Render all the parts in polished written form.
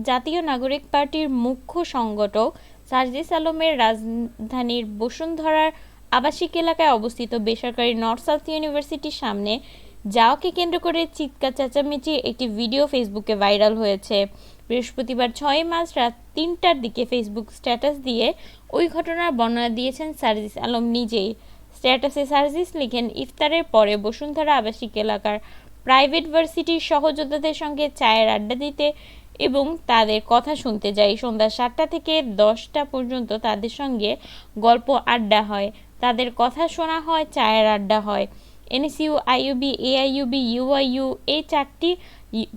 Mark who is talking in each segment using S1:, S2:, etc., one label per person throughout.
S1: জাতীয় নাগরিক পার্টির মুখ্য সংগঠক সার্জিস আলমের রাজধানীর বসুন্ধরার আবাসিক এলাকায় অবস্থিত বেসরকারি নর্থ সাউথ ইউনিভার্সিটির সামনে যাওয়াকে কেন্দ্র করে চিৎকার চেঁচামেচি একটি ভিডিও ফেসবুকে ভাইরাল হয়েছে। বৃহস্পতিবার ৬ মার্চ রাত ৩টার দিকে ফেসবুক স্ট্যাটাস দিয়ে ওই ঘটনার বর্ণনা দিয়েছেন সার্জিস আলম নিজেই। স্ট্যাটাসে সার্জিস লিখেন, ইফতারের পরে বসুন্ধরা আবাসিক এলাকার প্রাইভেট ভার্সিটির সহযোদ্ধাদের সঙ্গে চায়ের আড্ডা দিতে এবং তাদের কথা শুনতে যাই। সন্ধ্যা ৭টা থেকে ১০টা পর্যন্ত তাদের সঙ্গে গল্প আড্ডা হয়, তাদের কথা শোনা হয়, চায়ের আড্ডা হয়। এনএসইউ, আইইউবি, এআইইউবি, ইউআইইউ এই ৪টি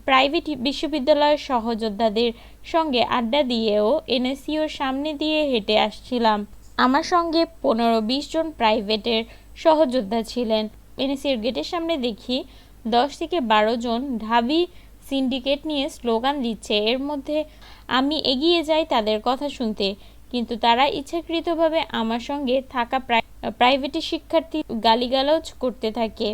S1: প্রাইভেট বিশ্ববিদ্যালয়ের সহযোদ্ধাদের সঙ্গে আড্ডা দিয়েও এনএসইউর সামনে দিয়ে হেঁটে আসছিলাম। আমার সঙ্গে ১৫-২০ জন প্রাইভেটের সহযোদ্ধা ছিলেন। এনএসইউর গেটের সামনে দেখি ১০ থেকে ১২ জন ঢাবি সিন্ডিকেট নিয়ে স্লোগান দিচ্ছে। এর মধ্যে আমি এগিয়ে যাই তাদের কথা শুনতে, কিন্তু তারা ইচ্ছাকৃতভাবে আমার সঙ্গে থাকা প্রাইভেটের শিক্ষার্থী গালিগালাজ করতে থাকে।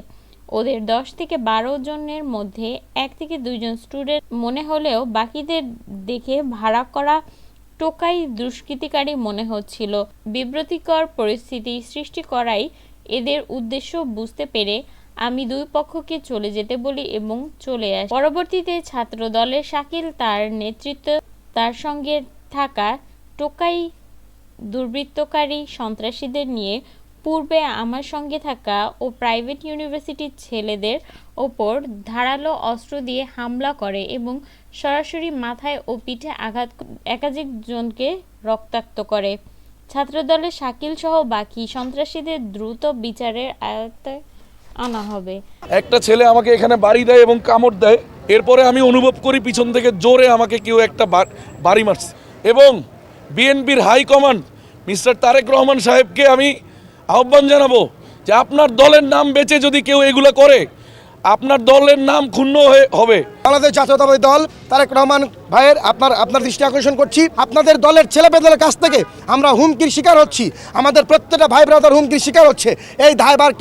S1: ওদের ১০ থেকে ১২ জনের মধ্যে ১ থেকে ২ জন স্টুডেন্ট মনে হলেও বাকিদের দেখে ভাড়া করা টোকাই দুষ্কৃতিকারী মনে হচ্ছিল। বিব্রতিকর পরিস্থিতি সৃষ্টি করাই এদের উদ্দেশ্য বুঝতে পেরে আমি দুই পক্ষকে চলে যেতে বলি এবং চলে আসি। পরবর্তীতে ছাত্র দলের শাকিল তার নেতৃত্বে তার সঙ্গে থাকা টোকাই দুর্বৃত্তকারী সন্ত্রাসীদের নিয়ে পূর্বে আমার সঙ্গে থাকা ও প্রাইভেট ইউনিভার্সিটির ছেলেদের ওপর ধারালো অস্ত্র দিয়ে হামলা করে এবং সরাসরি মাথায় ও পিঠে আঘাত একাধিক জনকে রক্তাক্ত করে। ছাত্রদলের শাকিল সহ বাকি সন্ত্রাসীদের দ্রুত বিচারের আওতায় আনা হবে।
S2: একটা ছেলে আমাকে এখানে বাড়ি দেয় এবং কামড় দেয়, এরপরে আমি অনুভব করি পিছন থেকে জোরে আমাকে কেউ একটা বাড়ি মারছে এবং বিএনপির হাইকমান্ড মিস্টার তারেক রহমান সাহেবকে আমি আহ্বান জানাবো যে আপনার দলের নাম বেচে যদি কেউ এগুলো করে আপনার দলের নাম ক্ষুণ্ণ হবে।
S3: বাংলাদেশ জাতীয়তাবাদী দল তারেক রহমান ভাইয়ের আপনার দৃষ্টি আকর্ষণ করছি, আপনাদের দলের ছেলেপেলের কাছ থেকে আমরা হুমকির শিকার হচ্ছি, আমাদের প্রত্যেকটা ভাই ব্রাদার হুমকির শিকার হচ্ছে। এই দায়ভার